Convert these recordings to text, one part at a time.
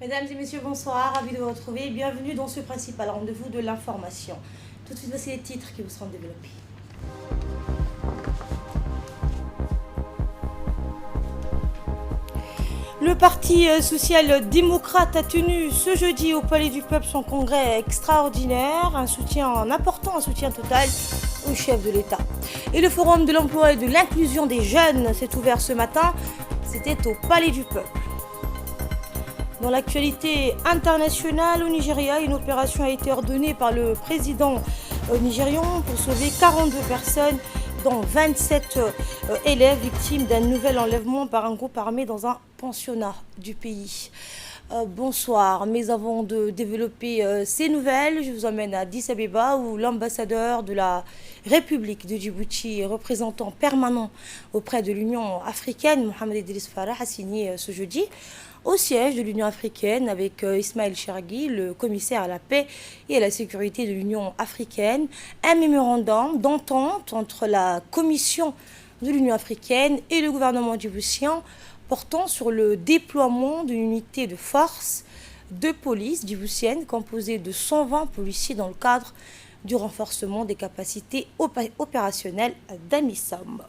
Mesdames et messieurs, bonsoir, ravi de vous retrouver. Bienvenue dans ce principal rendez-vous de l'information. Tout de suite, voici les titres qui vous seront développés. Le Parti social-démocrate a tenu ce jeudi au Palais du Peuple son congrès extraordinaire, un soutien total au chef de l'État. Et le Forum de l'emploi et de l'inclusion des jeunes s'est ouvert ce matin, c'était au Palais du Peuple. Dans l'actualité internationale au Nigeria, une opération a été ordonnée par le président nigérian pour sauver 42 personnes, dont 27 élèves victimes d'un nouvel enlèvement par un groupe armé dans un pensionnat du pays. Bonsoir, mais avant de développer ces nouvelles, je vous emmène à Addis Abeba où l'ambassadeur de la République de Djibouti, représentant permanent auprès de l'Union africaine, Mohamed Idriss Farah, a signé ce jeudi au siège de l'Union africaine avec Ismaël Chergui, le commissaire à la paix et à la sécurité de l'Union africaine, un mémorandum d'entente entre la Commission de l'Union africaine et le gouvernement djiboutien portant sur le déploiement d'une unité de force de police djiboutienne composée de 120 policiers dans le cadre du renforcement des capacités opérationnelles d'AMISOM.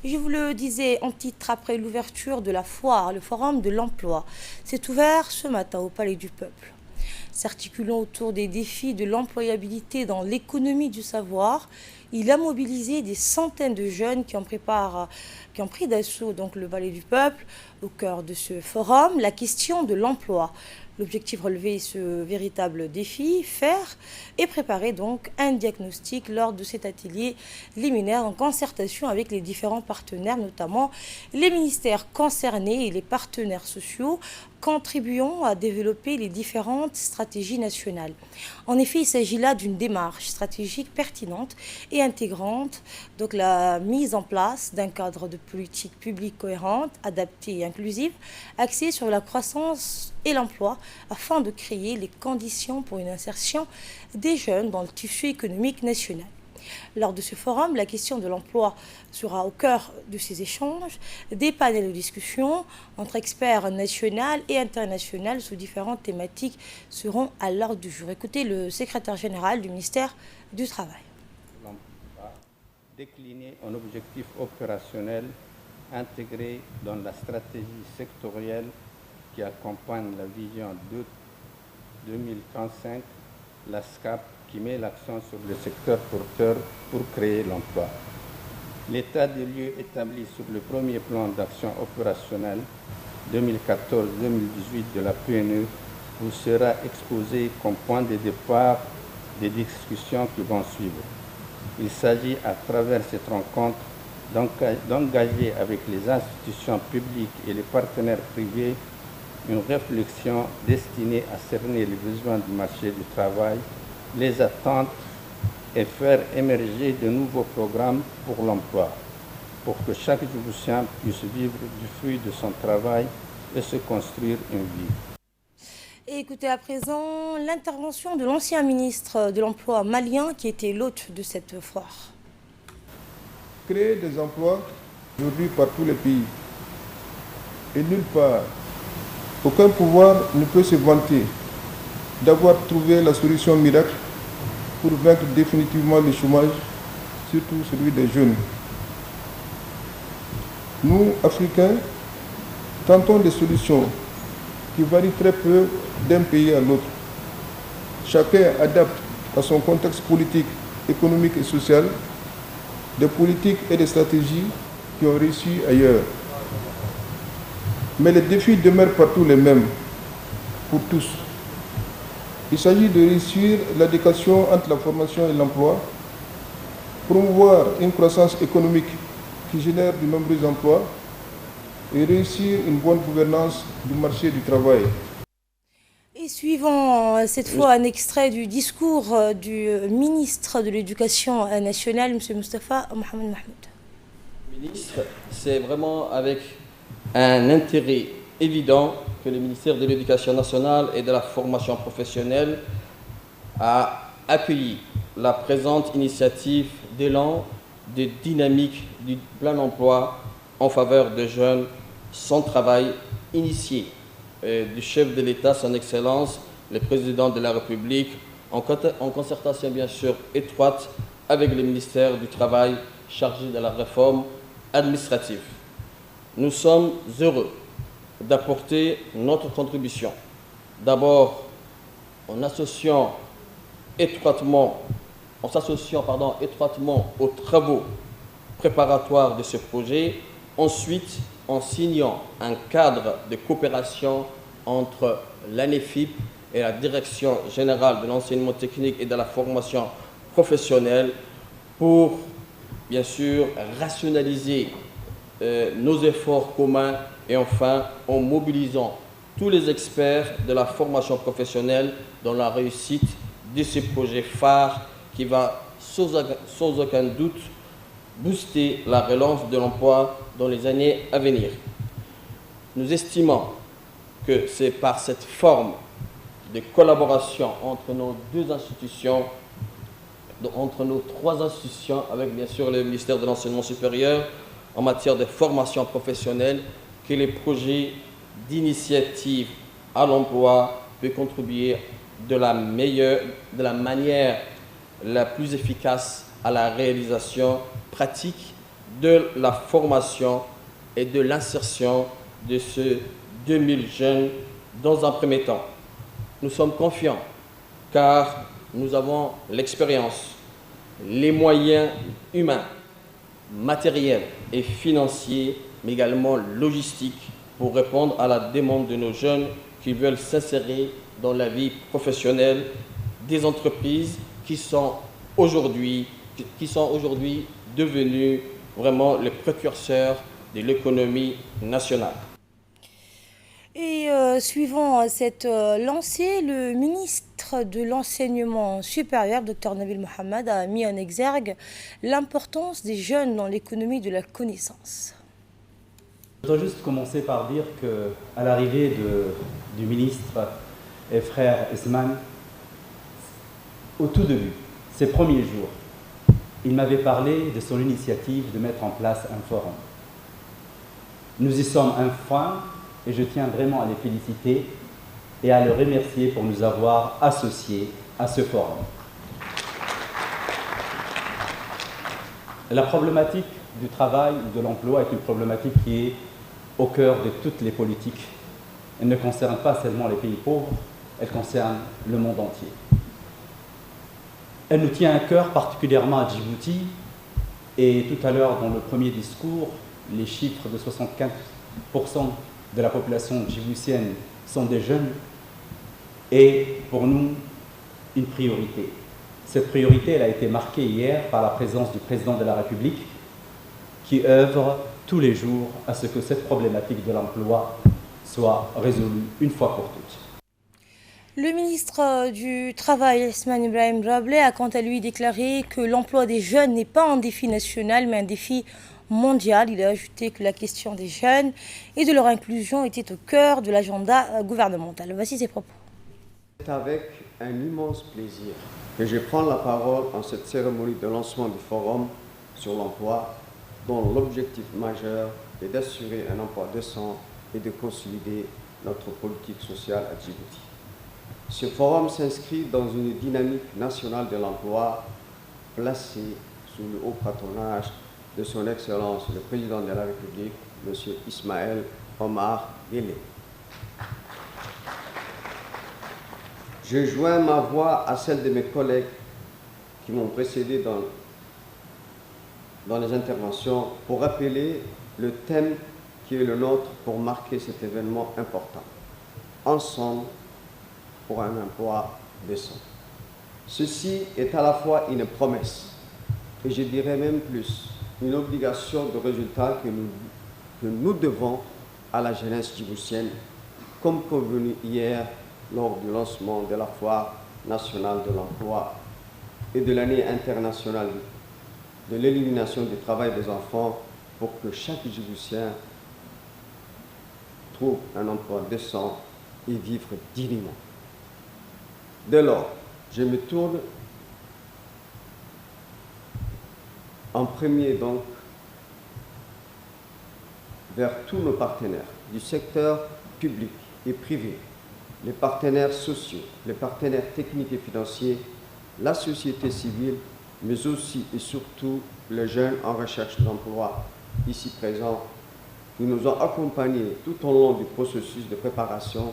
Je vous le disais en titre, après l'ouverture de la foire, le Forum de l'emploi s'est ouvert ce matin au Palais du Peuple. S'articulant autour des défis de l'employabilité dans l'économie du savoir, il a mobilisé des centaines de jeunes qui ont pris d'assaut donc le Palais du Peuple. Au cœur de ce forum, la question de l'emploi. L'objectif relever ce véritable défi, faire et préparer donc un diagnostic lors de cet atelier liminaire en concertation avec les différents partenaires, notamment les ministères concernés et les partenaires sociaux, contribuant à développer les différentes stratégies nationales. En effet, il s'agit là d'une démarche stratégique pertinente et intégrante, donc la mise en place d'un cadre de politique publique cohérente, adaptée et inclusive, axée sur la croissance et l'emploi, afin de créer les conditions pour une insertion des jeunes dans le tissu économique national. Lors de ce forum, la question de l'emploi sera au cœur de ces échanges. Des panels de discussion entre experts nationaux et internationaux sous différentes thématiques seront à l'ordre du jour. Écoutez le secrétaire général du ministère du Travail. L'emploi décliné en objectifs opérationnels intégrés dans la stratégie sectorielle qui accompagne la vision 2035, la SCAP, qui met l'accent sur le secteur porteur pour créer l'emploi. L'état des lieux établi sur le premier plan d'action opérationnelle 2014-2018 de la PNU vous sera exposé comme point de départ des discussions qui vont suivre. Il s'agit à travers cette rencontre d'engager avec les institutions publiques et les partenaires privés une réflexion destinée à cerner les besoins du marché du travail, les attentes et faire émerger de nouveaux programmes pour l'emploi, pour que chaque Djiboutien puisse vivre du fruit de son travail et se construire une vie. Et écoutez à présent l'intervention de l'ancien ministre de l'Emploi malien qui était l'hôte de cette foire. Créer des emplois aujourd'hui par tous les pays et nulle part. Aucun pouvoir ne peut se vanter d'avoir trouvé la solution miracle pour vaincre définitivement le chômage, surtout celui des jeunes. Nous, Africains, tentons des solutions qui varient très peu d'un pays à l'autre. Chacun adapte à son contexte politique, économique et social des politiques et des stratégies qui ont réussi ailleurs. Mais les défis demeurent partout les mêmes, pour tous. Il s'agit de réussir l'adéquation entre la formation et l'emploi, promouvoir une croissance économique qui génère de nombreux emplois et réussir une bonne gouvernance du marché du travail. Et suivant cette fois un extrait du discours du ministre de l'Éducation nationale, M. Moustapha Mohamed Mahmoud. Ministre, c'est vraiment avec un intérêt évident que le ministère de l'Éducation nationale et de la formation professionnelle a accueilli la présente initiative d'élan de dynamique du plan d'emploi en faveur de jeunes sans travail initié du chef de l'État, son Excellence, le Président de la République, en concertation bien sûr étroite avec le ministère du Travail chargé de la réforme administrative. Nous sommes heureux d'apporter notre contribution. D'abord, en s'associant étroitement aux travaux préparatoires de ce projet. Ensuite, en signant un cadre de coopération entre l'ANEFIP et la Direction générale de l'enseignement technique et de la formation professionnelle pour, bien sûr, rationaliser nos efforts communs et enfin en mobilisant tous les experts de la formation professionnelle dans la réussite de ce projet phare qui va sans aucun doute booster la relance de l'emploi dans les années à venir. Nous estimons que c'est par cette forme de collaboration entre nos deux institutions, entre nos trois institutions, avec bien sûr le ministère de l'Enseignement supérieur, en matière de formation professionnelle, que les projets d'initiative à l'emploi peuvent contribuer de la manière la plus efficace à la réalisation pratique de la formation et de l'insertion de ce 2000 jeunes dans un premier temps. Nous sommes confiants car nous avons l'expérience, les moyens humains, matériels et financiers, mais également logistiques pour répondre à la demande de nos jeunes qui veulent s'insérer dans la vie professionnelle des entreprises qui sont aujourd'hui devenues vraiment les précurseurs de l'économie nationale. Et suivant cette lancée, le ministre de l'Enseignement supérieur, Dr Nabil Mohamed, a mis en exergue l'importance des jeunes dans l'économie de la connaissance. Je voudrais juste commencer par dire qu'à l'arrivée du ministre et frère Esman, au tout début, ses premiers jours, il m'avait parlé de son initiative de mettre en place un forum. Nous y sommes enfin et je tiens vraiment à les féliciter et à les remercier pour nous avoir associés à ce forum. La problématique du travail ou de l'emploi est une problématique qui est au cœur de toutes les politiques. Elle ne concerne pas seulement les pays pauvres, elle concerne le monde entier. Elle nous tient à cœur particulièrement à Djibouti et tout à l'heure dans le premier discours, les chiffres de 75% de la population djiboutienne sont des jeunes et pour nous une priorité. Cette priorité elle a été marquée hier par la présence du président de la République qui œuvre tous les jours à ce que cette problématique de l'emploi soit résolue une fois pour toutes. Le ministre du Travail, Esman Ibrahim Rableh, a quant à lui déclaré que l'emploi des jeunes n'est pas un défi national mais un défi mondial. Il a ajouté que la question des jeunes et de leur inclusion était au cœur de l'agenda gouvernemental. Voici ses propos. C'est avec un immense plaisir que je prends la parole en cette cérémonie de lancement du Forum sur l'emploi, dont l'objectif majeur est d'assurer un emploi décent et de consolider notre politique sociale à Djibouti. Ce forum s'inscrit dans une dynamique nationale de l'emploi placée sous le haut patronage de son Excellence le Président de la République, M. Ismaël Omar Guelleh. Je joins ma voix à celle de mes collègues qui m'ont précédé dans les interventions pour rappeler le thème qui est le nôtre pour marquer cet événement important. Ensemble pour un emploi décent. Ceci est à la fois une promesse et je dirais même plus, une obligation de résultat que nous devons à la jeunesse djiboutienne, comme convenu hier lors du lancement de la Foire nationale de l'emploi et de l'année internationale de l'élimination du travail des enfants pour que chaque Djiboutien trouve un emploi décent et vivre dignement. Dès lors, je me tourne en premier donc vers tous nos partenaires du secteur public, et privés, les partenaires sociaux, les partenaires techniques et financiers, la société civile, mais aussi et surtout les jeunes en recherche d'emploi ici présents, qui nous ont accompagnés tout au long du processus de préparation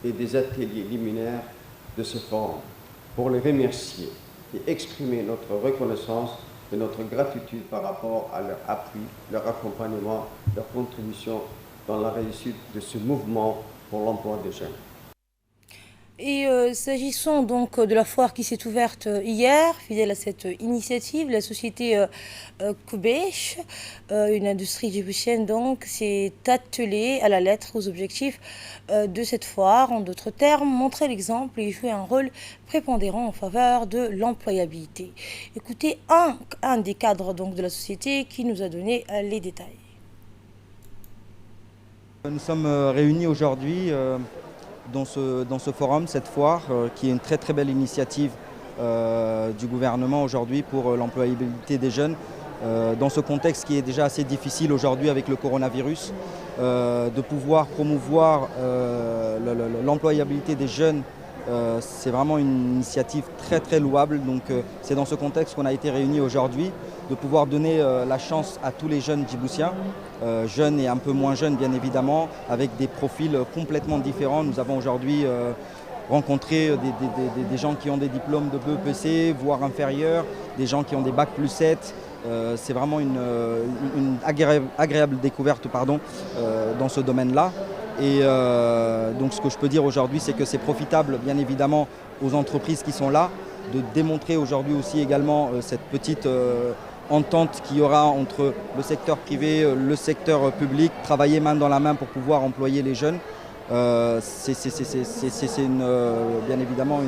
et des ateliers liminaires de ce forum, pour les remercier et exprimer notre reconnaissance et notre gratitude par rapport à leur appui, leur accompagnement, leur contribution dans la réussite de ce mouvement pour l'emploi des jeunes. Et s'agissant donc de la foire qui s'est ouverte hier, fidèle à cette initiative, la société Koubèche, une industrie djiboutienne donc, s'est attelée à la lettre aux objectifs de cette foire. En d'autres termes, montrer l'exemple et jouer un rôle prépondérant en faveur de l'employabilité. Écoutez un des cadres donc de la société qui nous a donné les détails. Nous sommes réunis aujourd'hui dans ce forum, cette foire, qui est une très très belle initiative du gouvernement aujourd'hui pour l'employabilité des jeunes, dans ce contexte qui est déjà assez difficile aujourd'hui avec le coronavirus, de pouvoir promouvoir l'employabilité des jeunes. C'est vraiment une initiative très très louable, donc c'est dans ce contexte qu'on a été réunis aujourd'hui, de pouvoir donner la chance à tous les jeunes djiboutiens, jeunes et un peu moins jeunes bien évidemment, avec des profils complètement différents. Nous avons aujourd'hui rencontré des gens qui ont des diplômes de BEPC, voire inférieurs, des gens qui ont des bacs plus 7. C'est vraiment une agréable découverte dans ce domaine-là. Et donc ce que je peux dire aujourd'hui, c'est que c'est profitable bien évidemment aux entreprises qui sont là, de démontrer aujourd'hui aussi également cette petite entente qu'il y aura entre le secteur privé, le secteur public, travailler main dans la main pour pouvoir employer les jeunes. C'est bien évidemment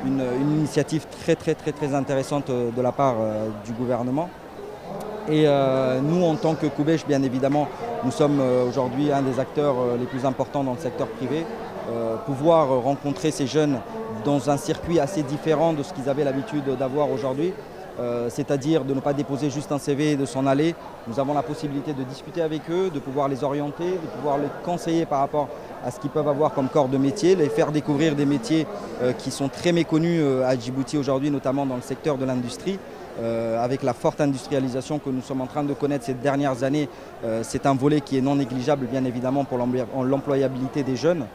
une initiative très intéressante de la part du gouvernement. Et nous, en tant que Koubèche, bien évidemment, nous sommes aujourd'hui un des acteurs les plus importants dans le secteur privé. Pouvoir rencontrer ces jeunes dans un circuit assez différent de ce qu'ils avaient l'habitude d'avoir aujourd'hui, c'est-à-dire de ne pas déposer juste un CV et de s'en aller. Nous avons la possibilité de discuter avec eux, de pouvoir les orienter, de pouvoir les conseiller par rapport à ce qu'ils peuvent avoir comme corps de métier, les faire découvrir des métiers qui sont très méconnus à Djibouti aujourd'hui, notamment dans le secteur de l'industrie. Avec la forte industrialisation que nous sommes en train de connaître ces dernières années, c'est un volet qui est non négligeable bien évidemment pour l'employabilité des jeunes.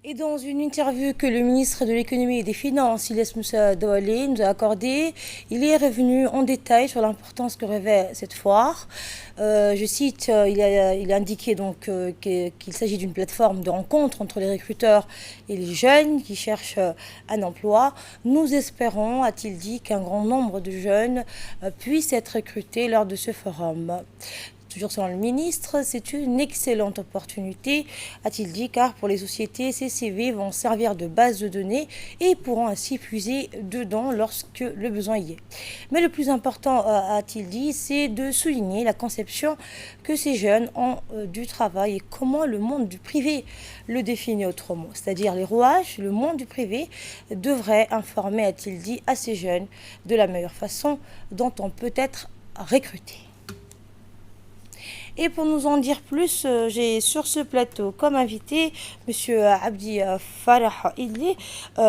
Et dans une interview que le ministre de l'économie et des finances, Ilyes Moussa Doualé, nous a accordée, il est revenu en détail sur l'importance que revêt cette foire. Je cite, il a indiqué donc qu'il s'agit d'une plateforme de rencontre entre les recruteurs et les jeunes qui cherchent un emploi. Nous espérons, a-t-il dit, qu'un grand nombre de jeunes puissent être recrutés lors de ce forum. Toujours selon le ministre, c'est une excellente opportunité, a-t-il dit, car pour les sociétés, ces CV vont servir de base de données et pourront ainsi puiser dedans lorsque le besoin y est. Mais le plus important, a-t-il dit, c'est de souligner la conception que ces jeunes ont du travail et comment le monde du privé le définit autrement. C'est-à-dire les rouages, le monde du privé devrait informer, a-t-il dit, à ces jeunes de la meilleure façon dont on peut être recruté. Et pour nous en dire plus, j'ai sur ce plateau comme invité Monsieur Abdi Farah Idli.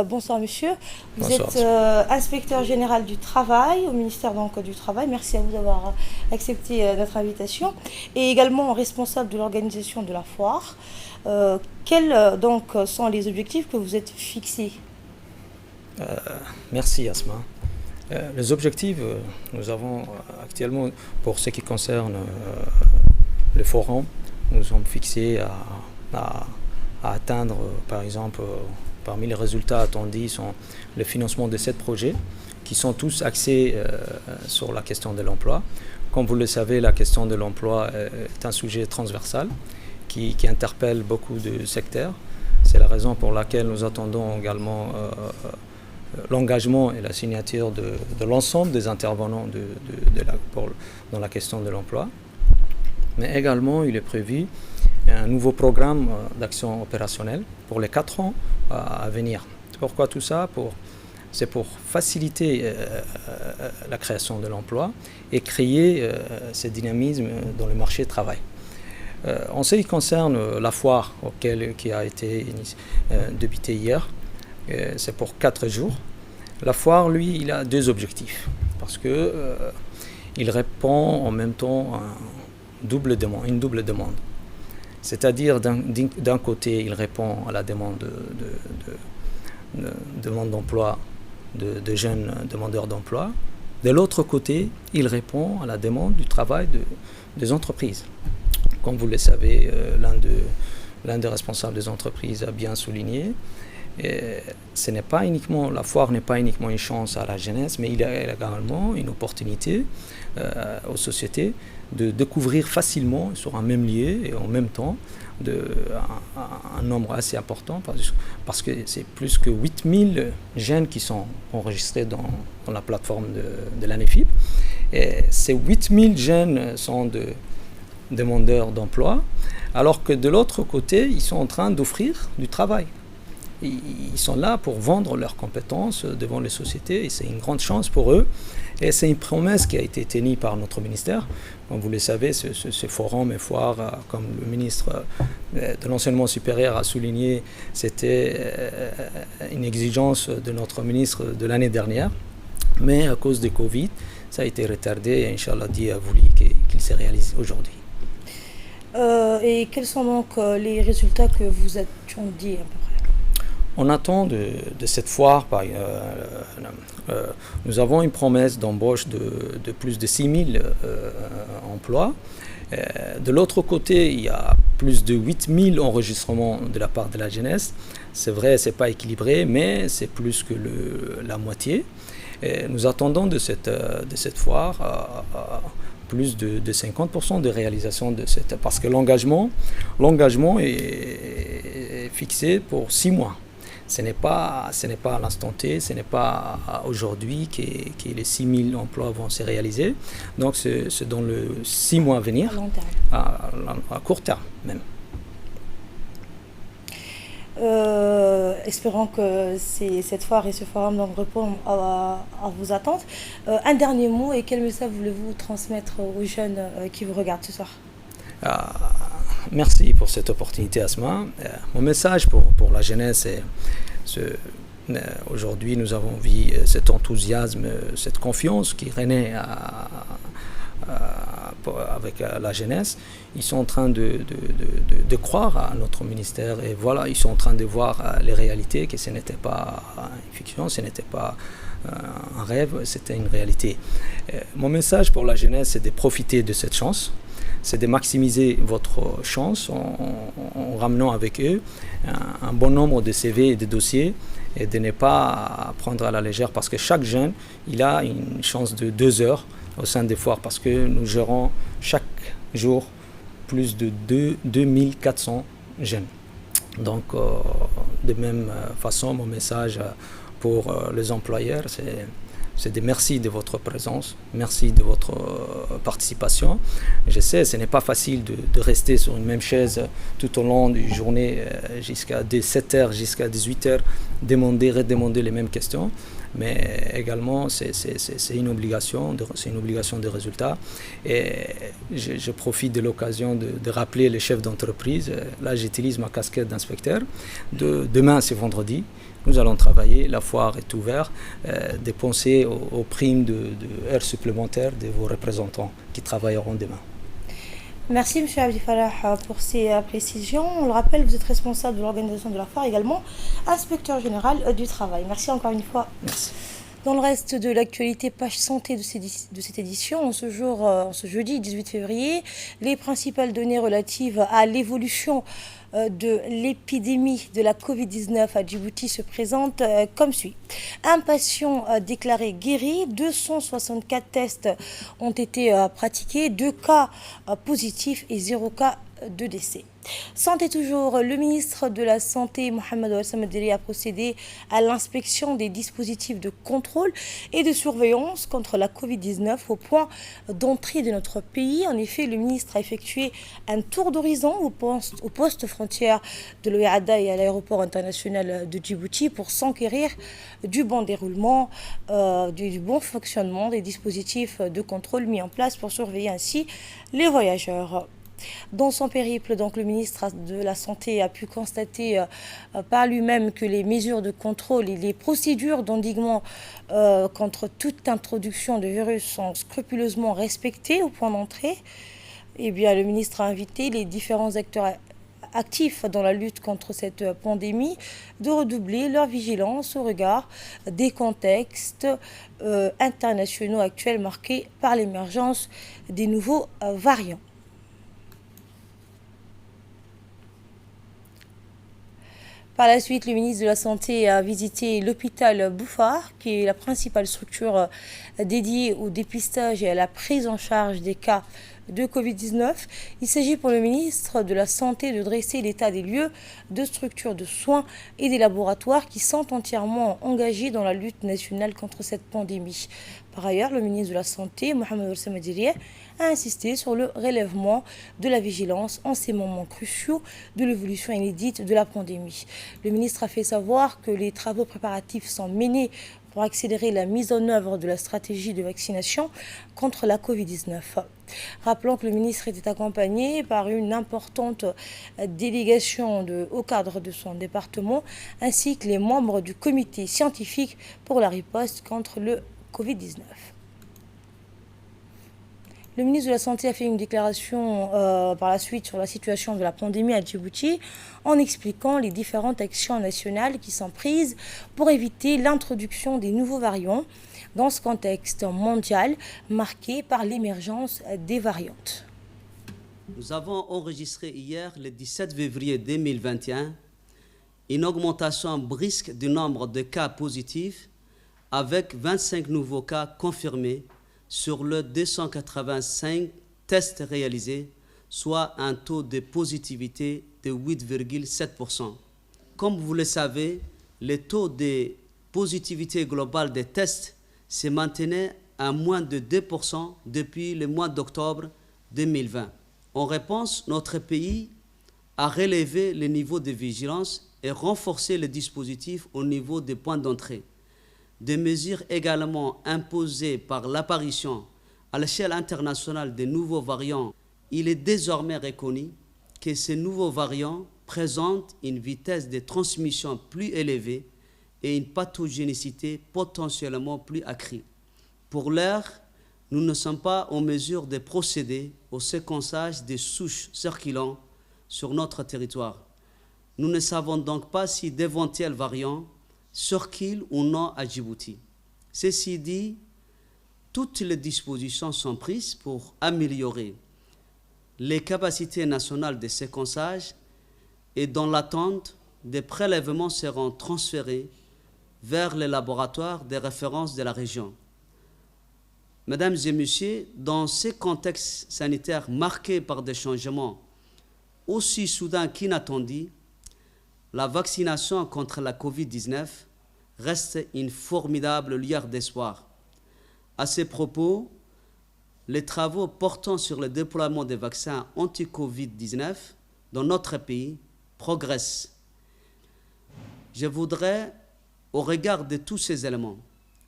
Bonsoir monsieur. Vous êtes inspecteur général du travail au ministère du Travail. Merci à vous d'avoir accepté notre invitation. Et également responsable de l'organisation de la foire. Quels donc sont les objectifs que vous êtes fixés? Merci Asma. Les objectifs, nous avons actuellement, pour ce qui concerne le forum, nous sommes fixés à atteindre, par exemple, parmi les résultats attendus sont le financement de 7 projets qui sont tous axés sur la question de l'emploi. Comme vous le savez, la question de l'emploi est un sujet transversal qui interpelle beaucoup de secteurs. C'est la raison pour laquelle nous attendons également l'engagement et la signature de l'ensemble des intervenants dans la question de l'emploi. Mais également, il est prévu un nouveau programme d'action opérationnelle pour les 4 ans à venir. Pourquoi tout ça? C'est pour faciliter la création de l'emploi et créer ce dynamisme dans le marché du travail. En ce qui concerne la foire qui a été débutée hier, c'est pour 4 jours. La foire, lui, il a 2 objectifs. Parce que il répond en même temps à une double demande. C'est-à-dire, d'un côté, il répond à la demande demande d'emploi de jeunes demandeurs d'emploi. De l'autre côté, il répond à la demande du travail des entreprises. Comme vous le savez, l'un des responsables des entreprises a bien souligné, la foire n'est pas uniquement une chance à la jeunesse, mais il y a également une opportunité aux sociétés de découvrir facilement sur un même lieu et en même temps un nombre assez important, parce que c'est plus que 8000 jeunes qui sont enregistrés dans la plateforme de l'ANEFIP. Et ces 8000 jeunes sont demandeurs d'emploi, alors que de l'autre côté, ils sont en train d'offrir du travail. Ils sont là pour vendre leurs compétences devant les sociétés et c'est une grande chance pour eux. Et c'est une promesse qui a été tenue par notre ministère. Comme vous le savez, ce forum et foire, comme le ministre de l'enseignement supérieur a souligné, c'était une exigence de notre ministre de l'année dernière. Mais à cause de Covid, ça a été retardé et Inch'Allah Dieu a voulu qu'il se réalise aujourd'hui. Et quels sont donc les résultats que vous attendiez à peu près? On attend de cette foire, nous avons une promesse d'embauche de plus de 6000 emplois. De l'autre côté, il y a plus de 8000 enregistrements de la part de la jeunesse. C'est vrai, ce n'est pas équilibré, mais c'est plus que la moitié. Et nous attendons de cette foire plus de 50% de réalisation de cette... Parce que l'engagement est fixé pour 6 mois. Ce n'est pas à l'instant T, ce n'est pas aujourd'hui que les 6000 emplois vont se réaliser. Donc c'est dans les 6 mois à venir, à court terme même. Espérons que cette foire et ce forum donc répondent à vos attentes. Un dernier mot et quel message voulez-vous transmettre aux jeunes qui vous regardent ce soir? Merci pour cette opportunité, Asma. Mon message pour la jeunesse est aujourd'hui nous avons vu cet enthousiasme, cette confiance qui renaît avec la jeunesse. Ils sont en train de croire à notre ministère et voilà, ils sont en train de voir les réalités, que ce n'était pas une fiction, ce n'était pas un rêve, c'était une réalité. Mon message pour la jeunesse, c'est de profiter de cette chance, c'est de maximiser votre chance en ramenant avec eux un bon nombre de CV et de dossiers et de ne pas prendre à la légère parce que chaque jeune, il a une chance de 2 heures au sein des foires parce que nous gérons chaque jour plus de 2400 jeunes. Donc, de même façon, mon message pour les employeurs, c'est de merci de votre présence, merci de votre participation. Je sais, ce n'est pas facile de rester sur une même chaise tout au long d'une journée jusqu'à 7h, jusqu'à 18h, redemander les mêmes questions. Mais également, c'est une obligation de résultat. Et je profite de l'occasion de rappeler les chefs d'entreprise. Là, j'utilise ma casquette d'inspecteur. Demain, c'est vendredi. Nous allons travailler, la foire est ouverte, dépenser aux primes de heures supplémentaires de vos représentants qui travailleront demain. Merci M. Abdi Falah pour ces précisions. On le rappelle, vous êtes responsable de l'organisation de la foire, également inspecteur général du travail. Merci encore une fois. Merci. Dans le reste de l'actualité, page santé de cette édition, en ce jeudi 18 février, les principales données relatives à l'évolution de l'épidémie de la Covid-19 à Djibouti se présentent comme suit. Un patient déclaré guéri, 264 tests ont été pratiqués, 2 cas positifs et 0 cas de décès. Santé toujours, le ministre de la Santé, Mohamed Al-Samadiri, a procédé à l'inspection des dispositifs de contrôle et de surveillance contre la Covid-19 au point d'entrée de notre pays. En effet, le ministre a effectué un tour d'horizon au poste frontière de l'Ouéada et à l'aéroport international de Djibouti pour s'enquérir du bon déroulement, du bon fonctionnement des dispositifs de contrôle mis en place pour surveiller ainsi les voyageurs. Dans son périple, donc, le ministre de la Santé a pu constater par lui-même que les mesures de contrôle et les procédures d'endiguement contre toute introduction de virus sont scrupuleusement respectées au point d'entrée. Eh bien, le ministre a invité les différents acteurs actifs dans la lutte contre cette pandémie de redoubler leur vigilance au regard des contextes internationaux actuels marqués par l'émergence des nouveaux variants. Par la suite, le ministre de la Santé a visité l'hôpital Bouffard, qui est la principale structure dédiée au dépistage et à la prise en charge des cas de Covid-19. Il s'agit pour le ministre de la Santé de dresser l'état des lieux de structures de soins et des laboratoires qui sont entièrement engagés dans la lutte nationale contre cette pandémie. Par ailleurs, le ministre de la Santé, Mohamed Samadirieh, a insisté sur le relèvement de la vigilance en ces moments cruciaux de l'évolution inédite de la pandémie. Le ministre a fait savoir que les travaux préparatifs sont menés pour accélérer la mise en œuvre de la stratégie de vaccination contre la Covid-19. Rappelons que le ministre était accompagné par une importante délégation de hauts cadres de son département, ainsi que les membres du comité scientifique pour la riposte contre le Covid-19. Le ministre de la Santé a fait une déclaration par la suite sur la situation de la pandémie à Djibouti en expliquant les différentes actions nationales qui sont prises pour éviter l'introduction des nouveaux variants dans ce contexte mondial marqué par l'émergence des variantes. Nous avons enregistré hier, le 17 février 2021, une augmentation brusque du nombre de cas positifs avec 25 nouveaux cas confirmés sur le 285 tests réalisés, soit un taux de positivité de 8,7%. Comme vous le savez, le taux de positivité globale des tests se maintenait à moins de 2% depuis le mois d'octobre 2020. En réponse, notre pays a relevé le niveau de vigilance et renforcé le dispositif au niveau des points d'entrée. Des mesures également imposées par l'apparition à l'échelle internationale de nouveaux variants. Il est désormais reconnu que ces nouveaux variants présentent une vitesse de transmission plus élevée et une pathogénicité potentiellement plus accrue. Pour l'heure, nous ne sommes pas en mesure de procéder au séquençage des souches circulant sur notre territoire. Nous ne savons donc pas si d'éventuels variants circulent ou non à Djibouti. Ceci dit, toutes les dispositions sont prises pour améliorer les capacités nationales de séquençage et dans l'attente, des prélèvements seront transférés vers les laboratoires de référence de la région. Mesdames et messieurs, dans ce contexte sanitaire marqué par des changements aussi soudains qu'inattendus, la vaccination contre la Covid-19 reste une formidable lueur d'espoir. À ce propos, les travaux portant sur le déploiement des vaccins anti-Covid-19 dans notre pays progressent. Je voudrais, au regard de tous ces éléments,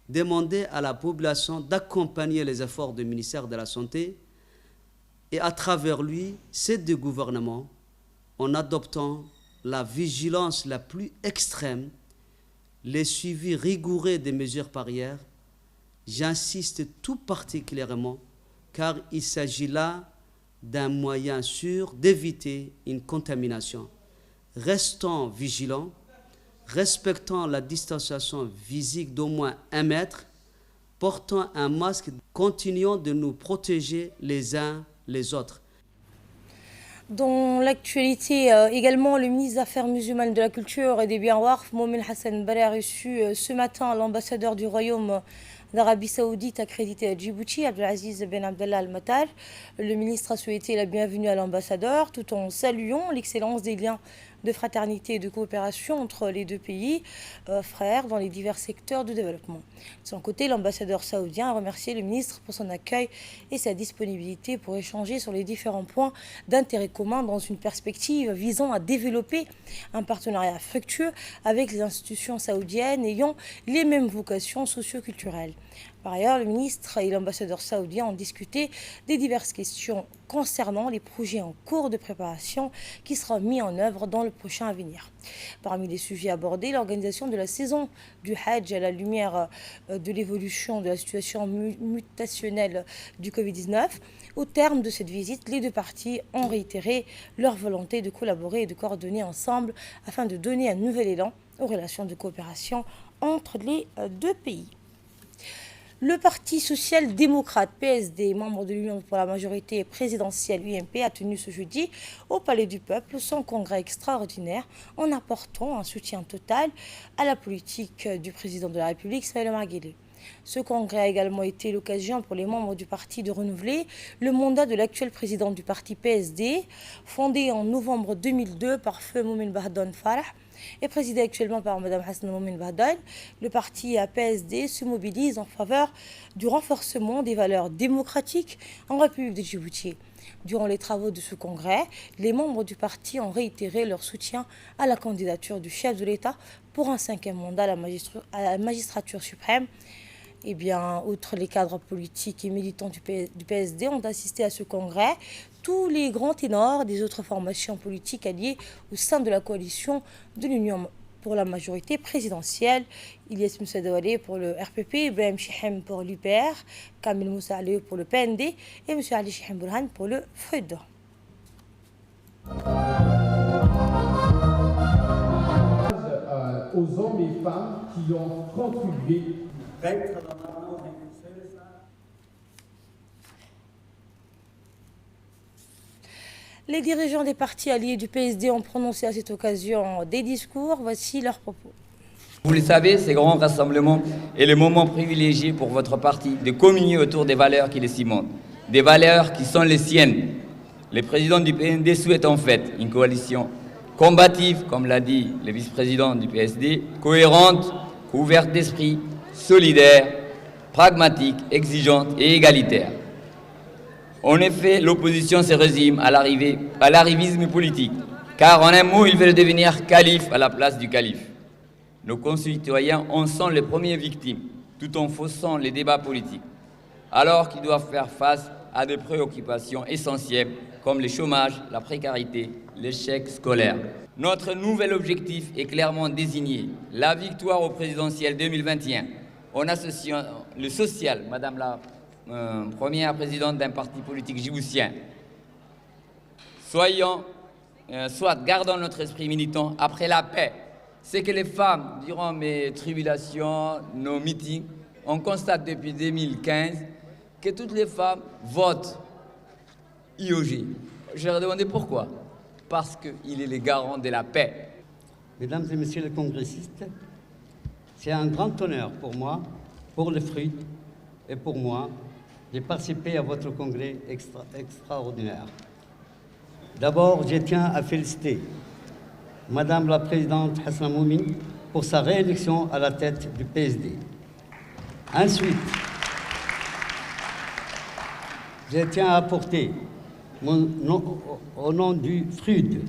demander à la population d'accompagner les efforts du ministère de la Santé et à travers lui, ceux du gouvernement, en adoptant la vigilance la plus extrême, le suivi rigoureux des mesures barrières. J'insiste tout particulièrement car il s'agit là d'un moyen sûr d'éviter une contamination. Restons vigilants, respectant la distanciation physique d'au moins 1 mètre, portant un masque, continuons de nous protéger les uns les autres. Dans l'actualité également, le ministre des Affaires musulmanes de la Culture et des Biens Warf, Momin Hassan Baré, a reçu ce matin l'ambassadeur du Royaume d'Arabie Saoudite accrédité à Djibouti, Abdelaziz Ben Abdallah Al-Matar. Le ministre a souhaité la bienvenue à l'ambassadeur tout en saluant l'excellence des liens de fraternité et de coopération entre les deux pays frères dans les divers secteurs de développement. De son côté, l'ambassadeur saoudien a remercié le ministre pour son accueil et sa disponibilité pour échanger sur les différents points d'intérêt commun dans une perspective visant à développer un partenariat fructueux avec les institutions saoudiennes ayant les mêmes vocations socio-culturelles. Par ailleurs, le ministre et l'ambassadeur saoudien ont discuté des diverses questions concernant les projets en cours de préparation qui seront mis en œuvre dans le prochain avenir. Parmi les sujets abordés, l'organisation de la saison du Hajj à la lumière de l'évolution de la situation mutationnelle du Covid-19. Au terme de cette visite, les deux parties ont réitéré leur volonté de collaborer et de coordonner ensemble afin de donner un nouvel élan aux relations de coopération entre les deux pays. Le Parti social-démocrate PSD, membre de l'Union pour la majorité présidentielle UMP, a tenu ce jeudi au Palais du Peuple son congrès extraordinaire en apportant un soutien total à la politique du président de la République, Ismaïla Omar Guelleh. Ce congrès a également été l'occasion pour les membres du parti de renouveler le mandat de l'actuel président du parti PSD, fondé en novembre 2002 par Feu Moumin Bahdan Farah, et présidé actuellement par Mme Hassan Moumin Bahdan. Le parti PSD se mobilise en faveur du renforcement des valeurs démocratiques en République de Djibouti. Durant les travaux de ce congrès, les membres du parti ont réitéré leur soutien à la candidature du chef de l'État pour un 5e mandat à la magistrature suprême. Eh bien, outre les cadres politiques et militants du PSD ont assisté à ce congrès, tous les grands ténors des autres formations politiques alliées au sein de la coalition de l'Union pour la majorité présidentielle. Ilyes Moussa Daoualé pour le RPP, Ibrahim Chihem pour l'UPR, Kamil Moussa Aliou pour le PND et M. Ali Chihem Bourhan pour le FRUD. Aux hommes et femmes qui ont contribué. Les dirigeants des partis alliés du PSD ont prononcé à cette occasion des discours. Voici leurs propos. Vous le savez, ces grands rassemblements est le moment privilégié pour votre parti de communier autour des valeurs qui les cimentent, des valeurs qui sont les siennes. Le président du PND souhaite en fait une coalition combative, comme l'a dit le vice-président du PSD, cohérente, ouverte d'esprit, solidaire, pragmatique, exigeante et égalitaire. En effet, l'opposition se résume à l'arrivisme politique, car en un mot, ils veulent devenir calife à la place du calife. Nos concitoyens en sont les premières victimes, tout en faussant les débats politiques, alors qu'ils doivent faire face à des préoccupations essentielles comme le chômage, la précarité, l'échec scolaire. Notre nouvel objectif est clairement désigné, la victoire au présidentiel 2021, en associant le social, Madame la première présidente d'un parti politique djiboutien. Soit gardons notre esprit militant après la paix. C'est que les femmes, durant mes tribulations, nos meetings, on constate depuis 2015 que toutes les femmes votent IOG. Je leur ai demandé pourquoi. Parce qu'il est le garant de la paix. Mesdames et messieurs les congressistes, c'est un grand honneur pour moi, pour le FRUD et pour moi, de participer à votre congrès extraordinaire. D'abord, je tiens à féliciter Madame la Présidente Hassan Moumin pour sa réélection à la tête du PSD. Ensuite, je tiens à apporter au nom du FRUD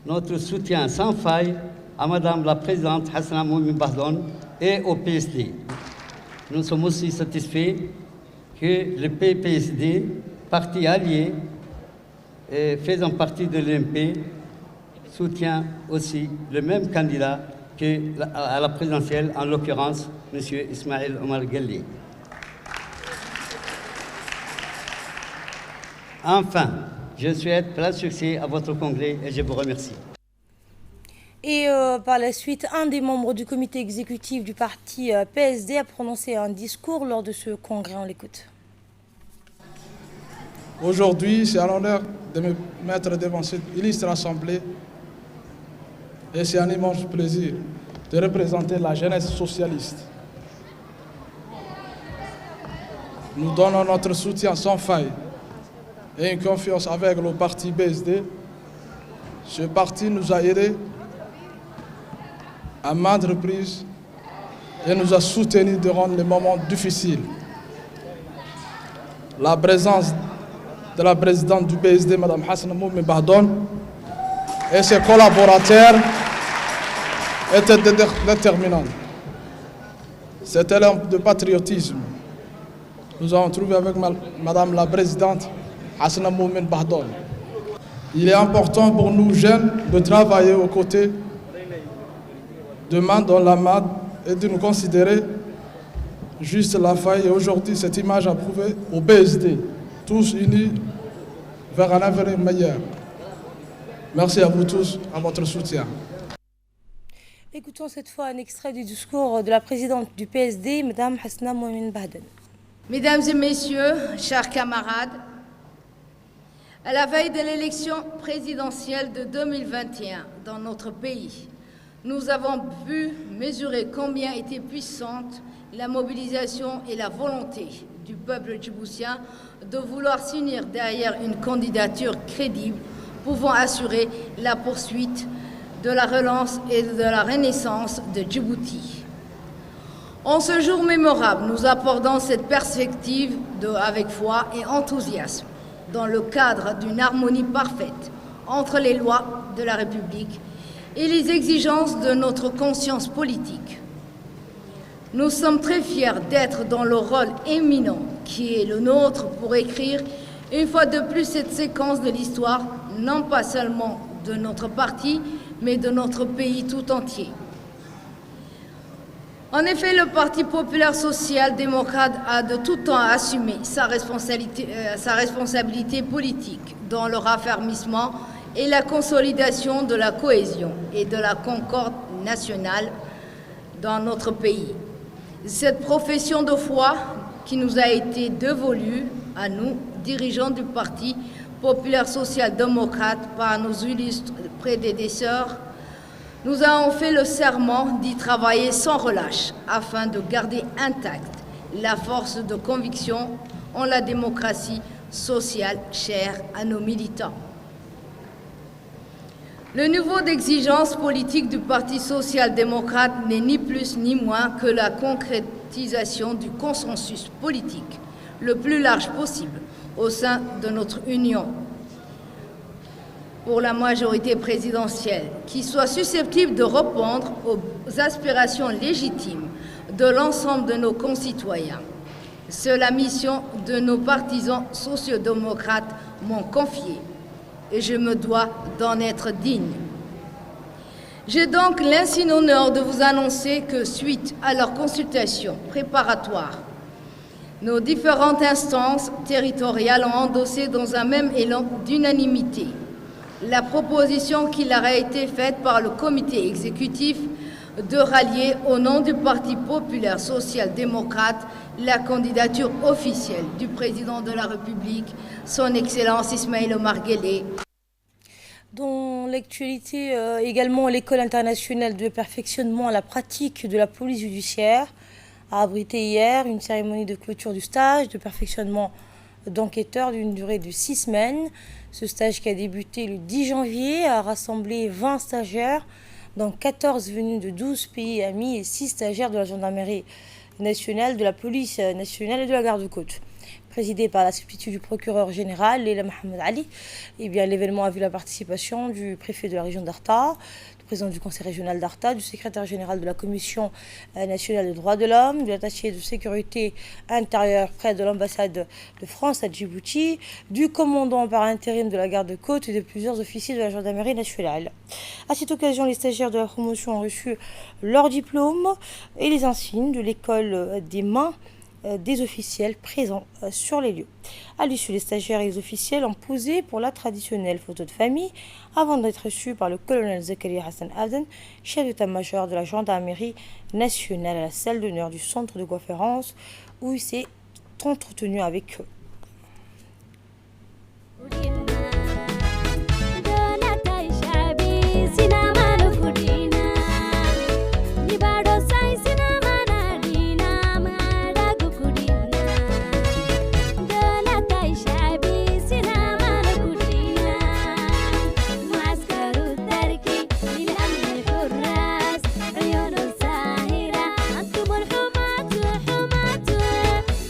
notre soutien sans faille à Madame la Présidente Hassan Moumin Bahdan et au PSD. Nous sommes aussi satisfaits que le PSD, parti allié et faisant partie de l'UMP, soutient aussi le même candidat à la présidentielle, en l'occurrence M. Ismaïla Omar Guelleh. Enfin, je souhaite plein succès à votre congrès et je vous remercie. Et par la suite, un des membres du comité exécutif du parti PSD a prononcé un discours lors de ce congrès. On l'écoute. Aujourd'hui, c'est un honneur de me mettre devant cette illustre assemblée et c'est un immense plaisir de représenter la jeunesse socialiste. Nous donnons notre soutien sans faille et une confiance avec le parti PSD. Ce parti nous a aidés à maintes reprises et nous a soutenus durant les moments difficiles. La présence de la présidente du PSD, Mme Hassan Moumin Bahdan, et ses collaborateurs était déterminante. cet élan de patriotisme, nous avons trouvé avec Madame la Présidente Hassana Moumin Bahdon. Il est important pour nous jeunes de travailler aux côtés de main dans la main et de nous considérer juste la faille. Et aujourd'hui, cette image a prouvé au PSD, tous unis vers un avenir meilleur. Merci à vous tous, à votre soutien. Écoutons cette fois un extrait du discours de la présidente du PSD, Mme Hassana Moumin Bahdon. Mesdames et messieurs, chers camarades, à la veille de l'élection présidentielle de 2021 dans notre pays, nous avons pu mesurer combien était puissante la mobilisation et la volonté du peuple djiboutien de vouloir s'unir derrière une candidature crédible pouvant assurer la poursuite de la relance et de la renaissance de Djibouti. En ce jour mémorable, nous abordons cette perspective avec foi et enthousiasme dans le cadre d'une harmonie parfaite entre les lois de la République et les exigences de notre conscience politique. Nous sommes très fiers d'être dans le rôle éminent qui est le nôtre pour écrire une fois de plus cette séquence de l'histoire, non pas seulement de notre parti, mais de notre pays tout entier. En effet, le Parti populaire social-démocrate a de tout temps assumé sa responsabilité politique dans le raffermissement et la consolidation de la cohésion et de la concorde nationale dans notre pays. Cette profession de foi qui nous a été dévolue à nous, dirigeants du Parti populaire social-démocrate, par nos illustres prédécesseurs, nous avons fait le serment d'y travailler sans relâche afin de garder intacte la force de conviction en la démocratie sociale chère à nos militants. Le niveau d'exigence politique du Parti social-démocrate n'est ni plus ni moins que la concrétisation du consensus politique le plus large possible au sein de notre Union pour la majorité présidentielle, qui soit susceptible de répondre aux aspirations légitimes de l'ensemble de nos concitoyens. C'est la mission de nos partisans sociodémocrates m'ont confiée et je me dois d'en être digne. J'ai donc l'insigne honneur de vous annoncer que, suite à leur consultation préparatoire, nos différentes instances territoriales ont endossé dans un même élan d'unanimité la proposition qui leur a été faite par le comité exécutif de rallier au nom du Parti populaire social-démocrate la candidature officielle du président de la République, son Excellence Ismaël Omar Guelleh. Dans l'actualité, également, l'École internationale de perfectionnement à la pratique de la police judiciaire a abrité hier une cérémonie de clôture du stage de perfectionnement d'enquêteurs d'une durée de 6 semaines. Ce stage qui a débuté le 10 janvier a rassemblé 20 stagiaires, dont 14 venus de 12 pays amis et 6 stagiaires de la gendarmerie nationale, de la police nationale et de la garde-côte. Présidé par la substitut du procureur général, Leila Mohamed Ali, l'événement a vu la participation du préfet de la région d'Arta, du président du conseil régional d'Arta, du secrétaire général de la commission nationale des droits de l'homme, de l'attaché de sécurité intérieure près de l'ambassade de France à Djibouti, du commandant par intérim de la garde-côte et de plusieurs officiers de la gendarmerie nationale. À cette occasion, les stagiaires de la promotion ont reçu leur diplôme et les insignes de l'école des mains des officiels présents sur les lieux. À l'issue, les stagiaires et les officiels ont posé pour la traditionnelle photo de famille avant d'être reçus par le colonel Zakaria Hassan Abden, chef d'état-major de la gendarmerie nationale, à la salle d'honneur du centre de conférence où il s'est entretenu avec eux.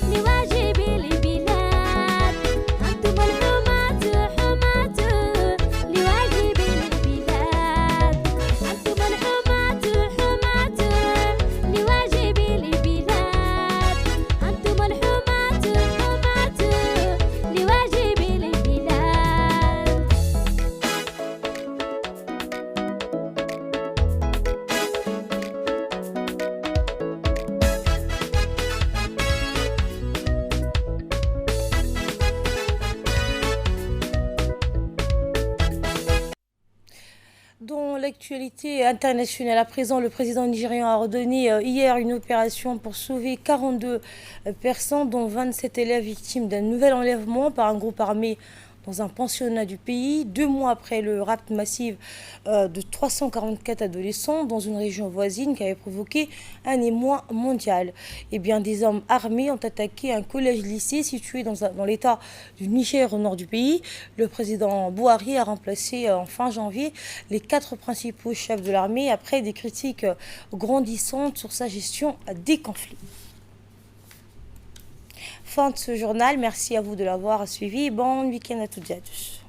نواجب البلاد l'actualité internationale, à présent, le président nigérian a ordonné hier une opération pour sauver 42 personnes, dont 27 élèves victimes d'un nouvel enlèvement par un groupe armé dans un pensionnat du pays, 2 mois après le rapt massif de 344 adolescents dans une région voisine qui avait provoqué un émoi mondial. Eh bien, des hommes armés ont attaqué un collège-lycée situé dans l'état du Niger au nord du pays. Le président Buhari a remplacé en fin janvier les 4 principaux chefs de l'armée après des critiques grandissantes sur sa gestion des conflits. Fin de ce journal, merci à vous de l'avoir suivi. Bon week-end à toutes et à tous.